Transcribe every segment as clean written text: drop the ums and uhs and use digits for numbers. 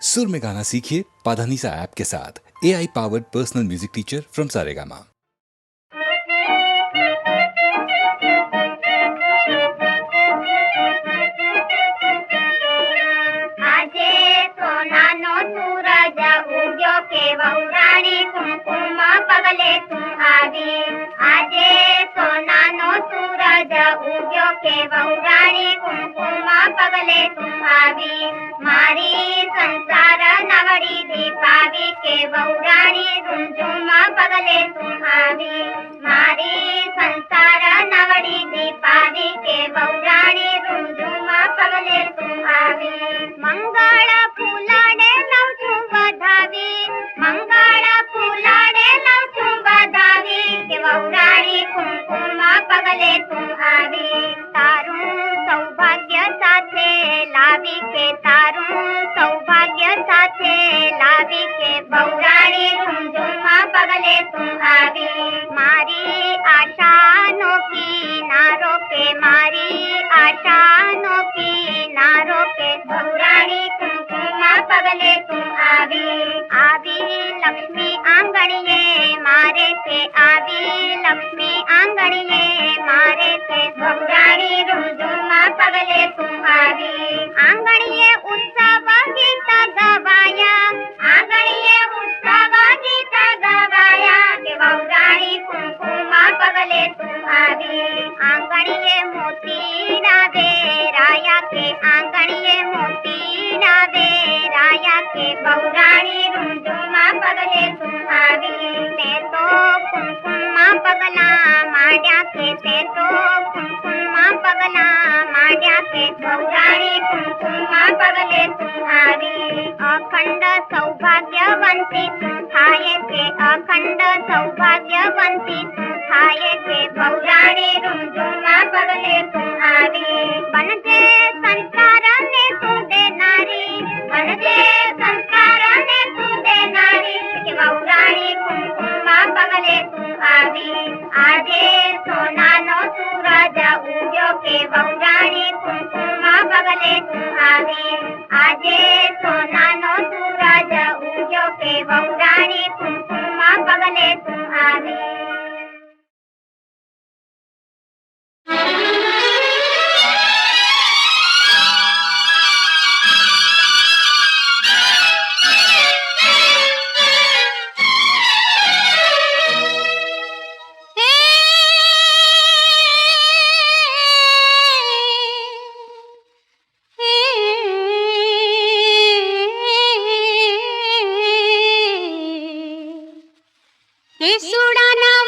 सुर में गाना सीखिए पाधानीसा ऐप के साथ। AI powered personal music teacher from Saregama. આજે સોનાનો સૂરજ ઉગ્યો કે વહુરાણી કુમકુમ પગલે તું આવી। આજે સોનાનો સૂરજ ઉગ્યો કે વહુરાણી કુમકુમ પગલે તું આવી। મારી સંસાર નવડી દીપાવી કે વહુરાણી ઝુમઝુમ પગલે તું આવી। મારી સંસાર નવડી દીપાવી કે વહુરાણી ઝુમઝુમ પગલે તું આવી। મંગળ ફૂલાડે લઉં છું વધાવી, મંગળ ફૂલાડે લઉં છું વધાવી કે વહુરાણી કુમકુમ પગલે તું આવી। તારું સૌભાગ્ય સાથે લાવી કે તારું સૌભાગ્ય સાથે લાવી કે વહુરાણી ઝુમઝુમ પગલે તું આવી। મારી આશાનો કિનારો કે મારી આશાનો કિનારો કે વહુરાણી કુમકુમ પગલે તું આવી। આવી લક્ષ્મી આંગણીએ મારે છે, આવી લક્ષ્મી આંગણીએ મારે છે વહુરાણી ઝુમઝુમ પગલે તું આવી। આંગણીએ ઉત્સવ ગીત ગવાયા, આંગણીએ ઉત્સવ ગીત ગવાયા કે વહુરાણી કુમકુમ પગલે તું આવી। આંગણીએ મોતીના વેરાયા કે આંગણીએ મોતીના વેરાયા કે વહુરાણી ઝુમઝુમ પગલે તું આવી। તે તો કુમકુમ પગલા માંડ્યા કે તે તો કુમકુમ પગલા માંડ્યા કે વહુરાણી કુમકુમ પગલે તું આવી। અખંડ સૌભાગ્યવંતી તું થાય કે અખંડ સૌભાગ્યવંતી તું થાય કે વહુરાણી ઝુમઝુમ પગલે તું આવી। બનજે સંસ્કારને તું દેનારી, બનજે સંસ્કારને તું દેનારી કે વહુરાણી કુમકુમ પગલે તું આવી। આજે સોનાનો સૂરજ ઉગ્યો કે વહુરાણી કુમકુમ પગલે તું આવી। આજે સોનાનો સૂરજ ઉગ્યો કે વહુરાણી કુમકુમ પગલે તું આવી। સુડાના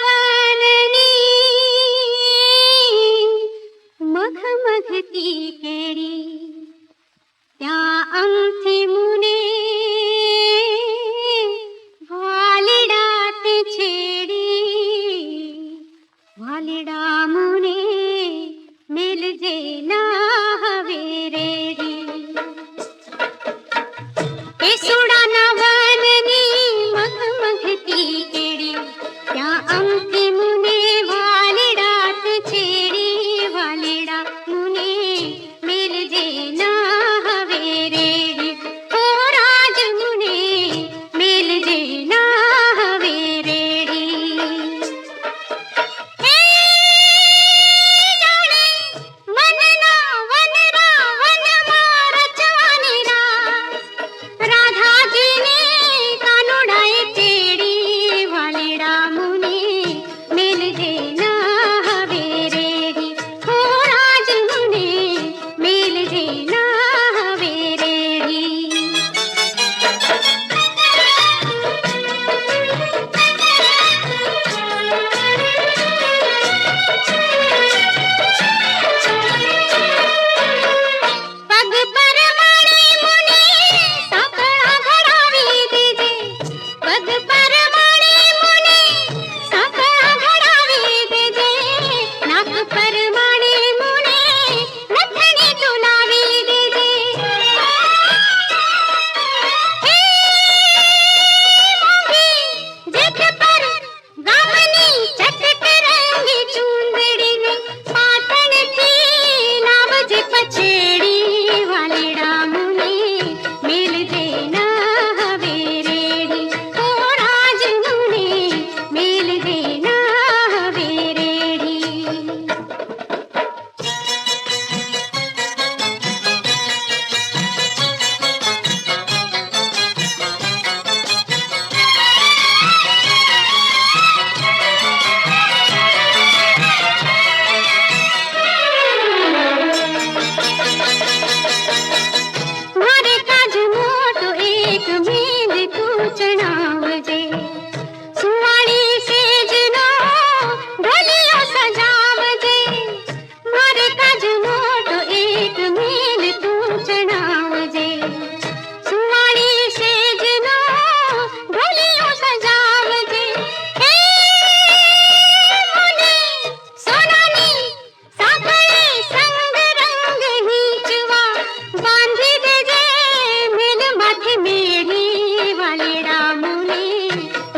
मेरी वाले रामुने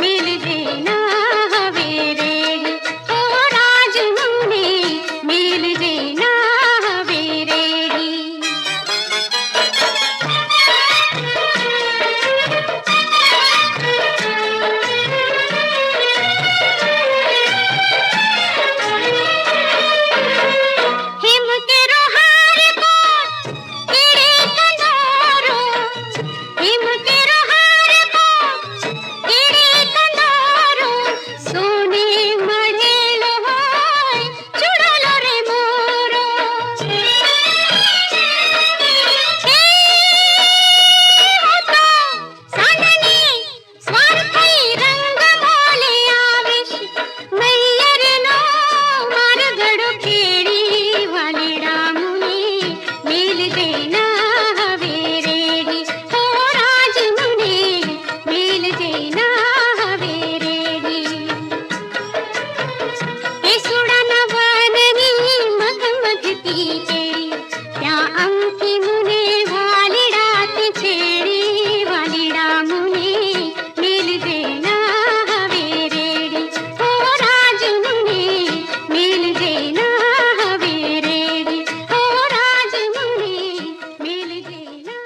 मिल देना हवे रेड़ी ओ राजमुने मिल देना हवे रेड़ी हिम के रोहार को कीड़े कंदारो हिम के रोहार को कीड़े कंदारो सोने मढ़ेलो होय चुड़लो रे मोरो होतो सांडनी स्वार्थी रंग मोले आवेश मैयर नो मारगड़ केड़ी वाले रामुने मिल देना हवे रेड़ी ओ राजमुने मिल देना हवे रेड़ी सुड़न वननी मगमगती केड़ी त्या अंकी मुने वाली रात छेड़ी वाली रामुने मिल देना हवे रेड़ी ओ राजमुने मिल देना हवे रेड़ी ओ राजमुने मिल देना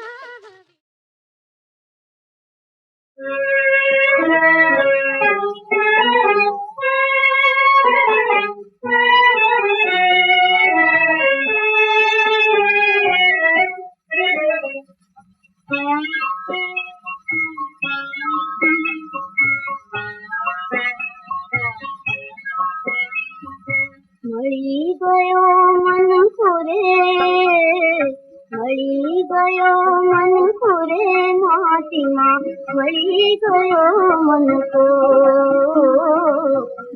મળી ગયો મન ખોરે મળી ગયો મન ખોરે માટીમાં મળી ગયો મન કો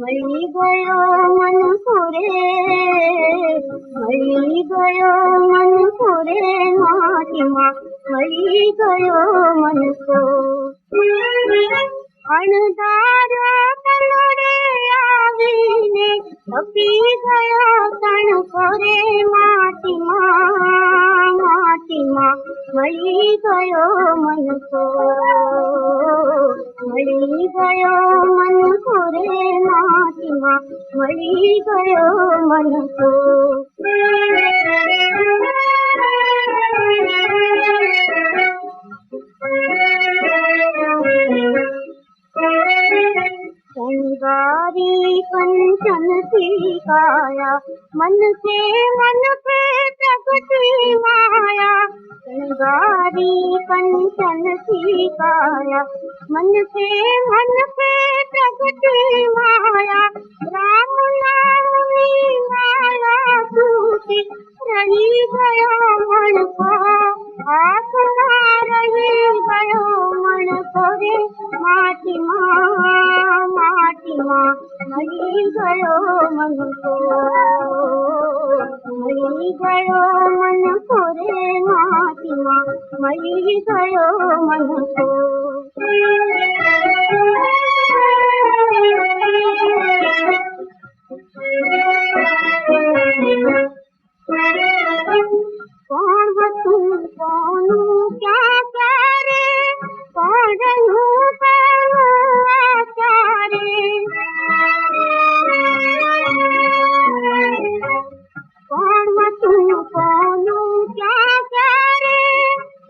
મળી ગયો મન ખોરે મળી ગયો મન ખોરે માટીમાં મળી ગયો મન કો અણધારો કલડે આવીને તપી ગયો તણખો રે માટીમાં માટીમાં મળી ગયો મનકો મળી ગયો મનકો રે માટીમાં મળી ગયો મનકો संगारी कंचन सी काया मन से मन पे प्रगति माया संगारी कंचन सी काया मन से मन पे प्रगति माया राम नाम में माया टूटी रही गयो मन को आसना रही गयो मन को रे माटीમાં મળી ગયો મન કો મળી ગયો મન કો રે માટીમાં મળી ગયો મન કો કોણ હતું કોનું ક્યાં ક્યારે કોણ રહ્યું કોનું આચારે કોણ હતું કોનું ક્યાં ક્યારે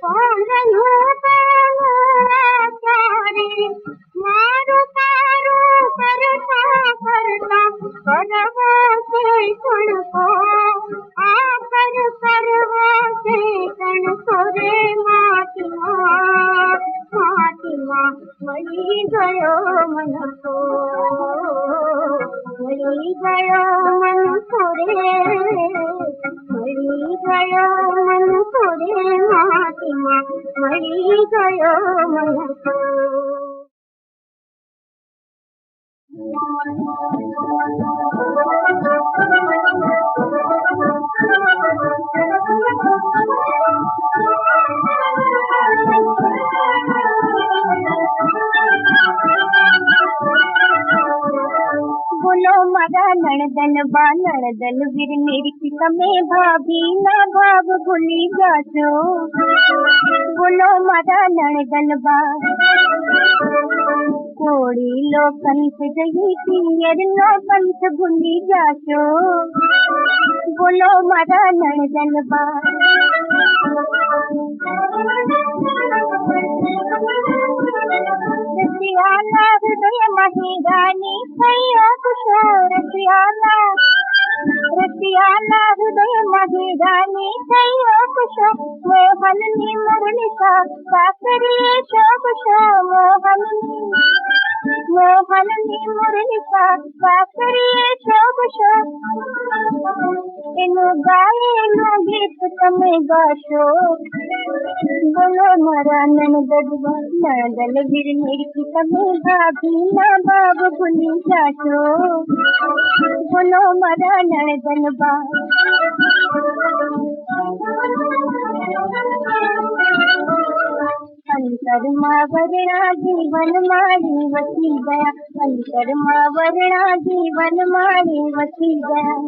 કોણ રહ્યું કોનું આચારે મારું તારું કરતા કરતા કરવો છે કણકો આખર કરવો છે કણકો રે માટીમાં માટીમાં મળી ગયો મનકો મળી ગયો મનકો રે મળી ગયો મનકો રે માટીમાં મળી ગયો મનકો बोलो मरा नणदन बा नणदन वीर मेरी की समय भाभी ना भाव भूली जासो બોલો મારા નણદલબા થોડી લો પંથ જઈ પિયરનો પંથ ભૂલી જાશો બોલો મારા નણદલબા રસિયાના હૃદયમાં હીરાની થયો ખુશો રસિયાના હૃદયમાં હીરાની થયો ખુશો મોહનની મુરલી સાકરીએ શોભશો મોહનની મુરલી સાકરીએ શોભશો એનું ગાયેલું ગીત તમે ગાશો બોલો મારા નણદલબા નણદલ વીર નિરખી તમે ભાભીના બાબ ભૂલી જાશો બોલો મારા નણદલબા અંતરમાં વરણા જીવન મારી વસી ગયા અંતરમાં વરણા જીવન મારી વસી ગયા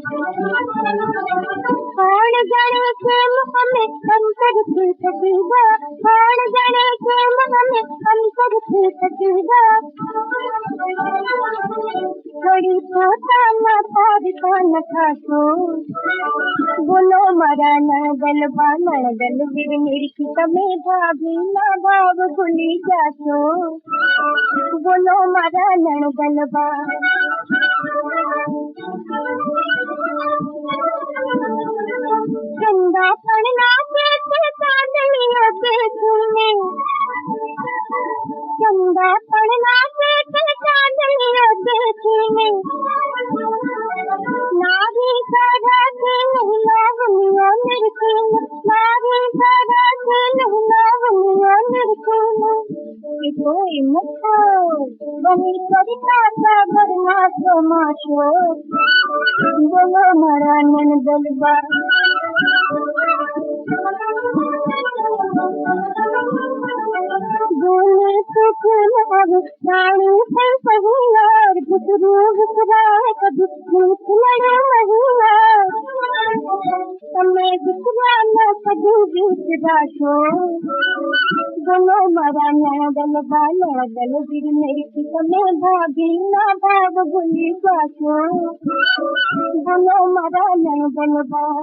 કોણ જાણે કેમ અમે અંતરથી થકી ગયા કોણ જાણે કેમ અમે અંતરથી થકી ગયા થોડી પોતાના પારકા ન થાશો બોલો મારા નણદલબા નણદલ વીર નિરખી તમે ભાભીના ભાવ ભૂલી જાશો બોલો મારા નણદલબા ચંદા પણ નાચે છે ચાંદનીઓ દેખીને ચંદા પણ નાચે છે ચાંદનીઓ દેખીને નારી સારા છે નહીં લાવણીઓ નિરખીને નારી સારા છે નહીં લાવણીઓ નિરખીને કે કોઈ મુખો બની સરિતા સાગરમાં સમાશો બોલો મારા નણદલબા ભૂલી સુખ લાવ રાણી થઈ પહેલાર ભૂતરું વિસરાય કદી ભૂત મળે મહિલા તમે વિસરાના કદી વિસરાશો બોલો મારા નણદલબા નણદલ વીર નિરખી તમે ભાભીના ભાવ ભૂલી જાશો બોલો મારા નણદલબા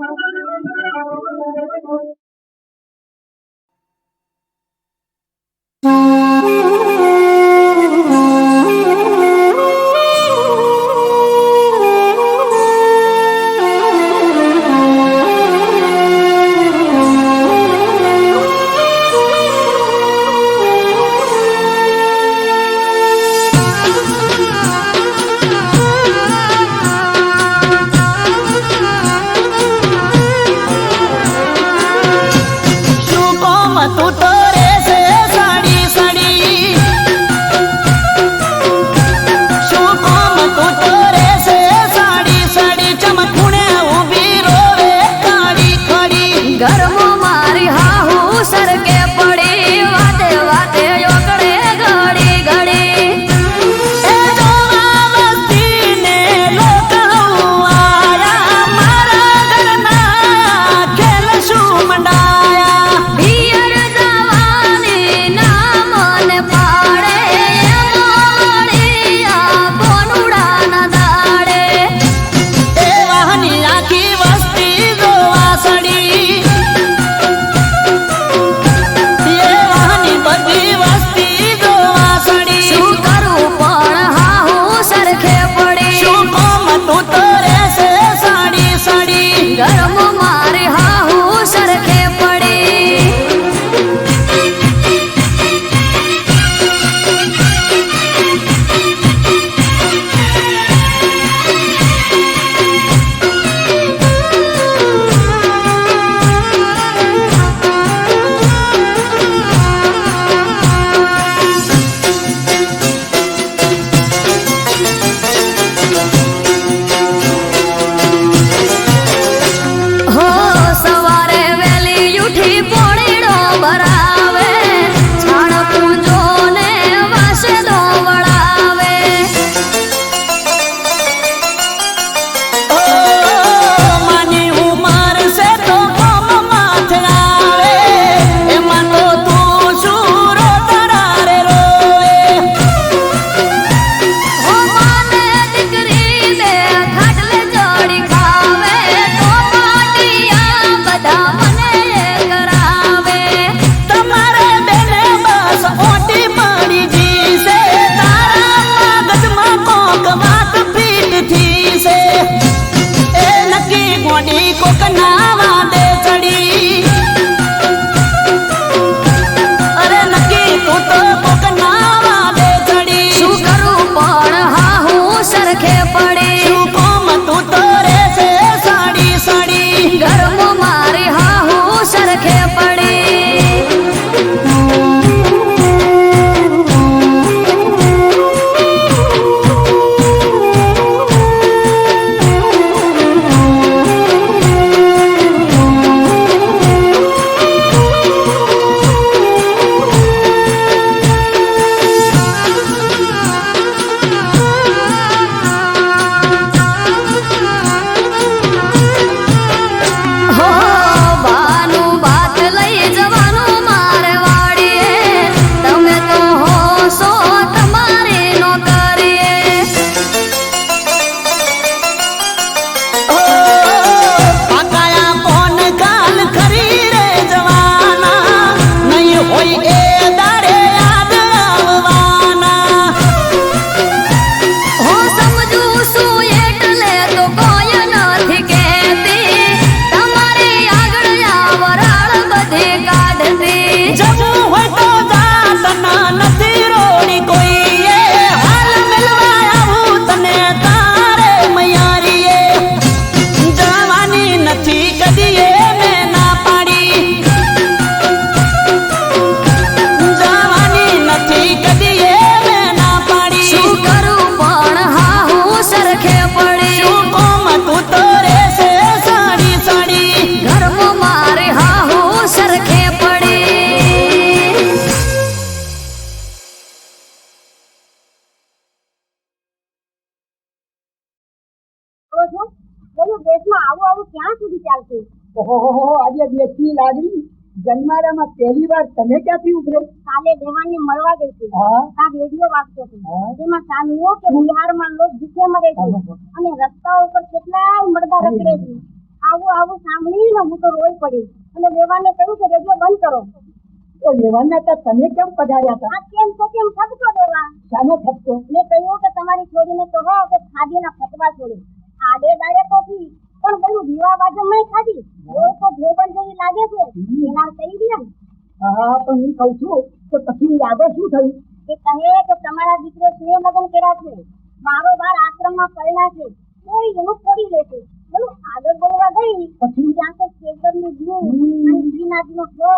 ચાલશે. ઓહો, આજે દેશની લાગણી જન્મારામાં પહેલી વાર તમે ક્યાંથી ઉભરે? કાલે દેવાનને મળવા ગઈ હતી. હા. ત્યાં રેડિયો વાગતો હતો. હા. તેમાં સાંભળ્યું કે બિહારમાં લોકો ભૂખે મરે છે અને રસ્તાઓ ઉપર કેટલાય મરદા રખડે છે. આવું સાંભળીને હું તો રોઈ પડી અને દેવાને કહ્યું કે રેડિયો બંધ કરો. તો લેવાના હતા તમે કેમ પધાર્યા હતા? આ કેમ છે કેમ થકતો દેવા? શાનો થકતો? મેં કહ્યું કે તમારી છોડીને કહો કે ખાદીના ફતવા છોડે. આડે દાડે કોફી પણ પેલું દીવા બાજુ મેં ખાધી. એ તો જોબન જેવી લાગે છે. એના કહી દે ને. હા, પણ હું કહું છું કે પછી યાદો શું થયું? એ કહે કે તમારા દીકરે સ્નેહ લગ્ન કર્યા છે, બારોબાર આશ્રમમાં પડ્યા છે, એ એનું છોડી લેશે. બોલું આગળ બોલવા ગઈ પછી? ત્યાં તો શેખરની જીવ અને શ્રીનાથનો ફ્લો,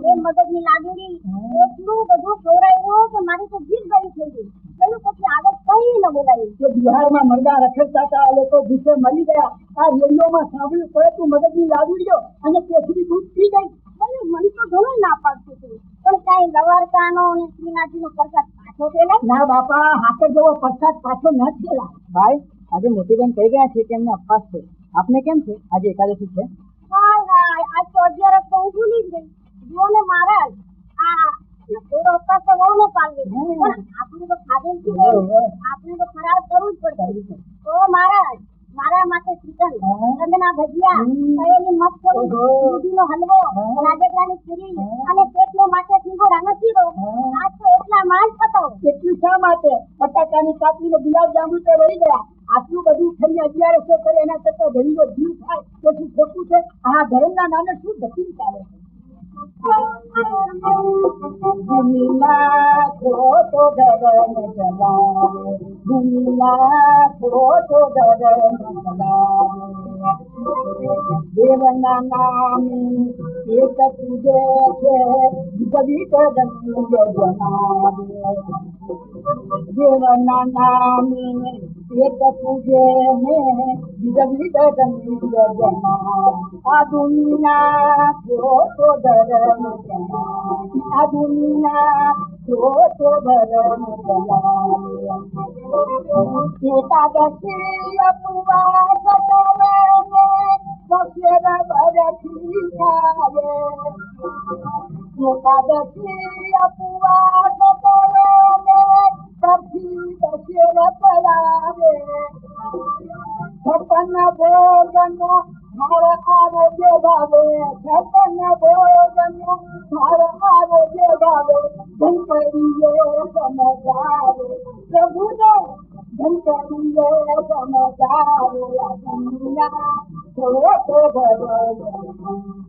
એ મગજની લાગણી એટલું બધું ખવડાવ્યું કે મારી તો જીભ ગઈ થઈ ગઈ. પેલું પછી આગળ કઈ ન બોલાયું. કે બિહારમાં મરદા રખડતા હતા, આ લોકો ભૂસે મરી ગયા. આ રેડિયોમાં સાંભળ્યું પડે તું મગજની લાગણીઓ અને કેસરી દૂધ પી ગઈ. બોલું મને તો ઘણું ના પાડતું હતું, પણ કાંઈ લવારકાનો અને શ્રીનાથજીનો પ્રસાદ પાછો પેલા. ના બાપા, હાકર જેવો પ્રસાદ પાછો ન થયેલા. ભાઈ, આજે મોટીબેન કહી ગયા છે કે એમને અપવાસ છે. આપને કેમ છે? આજે એકાદશી છે. હાય આજ તો 11 તો હું ભૂલી જ ગઈ. જુઓ ને મહારાજ, આ થોડો અપવાસ તો બહુ ને પાલવી, પણ આપણે તો ખાધેલ છે ને, આપણે તો ફરાળ કરવું જ પડશે. તો મહારાજ, મારા માટે શ્રીખંડ, કંદના ભજીયા, તળેલી મગફળી, દૂધીનો હલવો, રાજગરાની પૂરી અને પેટને માટે સિંગોડાનો શીરો. આજ તો એટલામાં જ થતો. એટલું શા માટે? બટાકાની કાપડી ને ગુલાબ જાંબુ તો રહી ગયા. આટલું બધું ખાઈ 1100 કરે એના કરતા ગરીબો જીવ થાય તો શું ખોટું છે? આ ધર્મના નામે શું ગતિમ ચાલે છે? દુનિયા ખોટો ધર્મ ચલાવે, દુનિયા ખોટો ધર્મ ચલાવે. દેવના નામે એક પૂજે છે, વિવિધ રંગ જમાવે. દેવના નામે એક પૂજે ને વિવિધ રંગ જમાવે. આ દુનિયા ખોટો ધર્મ ચલાવે, આ દુનિયા ખોટો ધર્મ ચલાવે. એકાદશી ઉપવાસ કરે ને બસેર બરફી ખાવે. એકાદશી ઉપવાસ કરે ને પછી બસેર પલાવે. 56 ભોજનનો માર આરોગ્ય ભાવે, 56 ભોજનનો માર આરોગ્ય ભાવે. ધનપડીએ સમજાવે પ્રભુને, ધનપડીએ સમજાવે. આ દુનિયા ખોટો ધર્મ.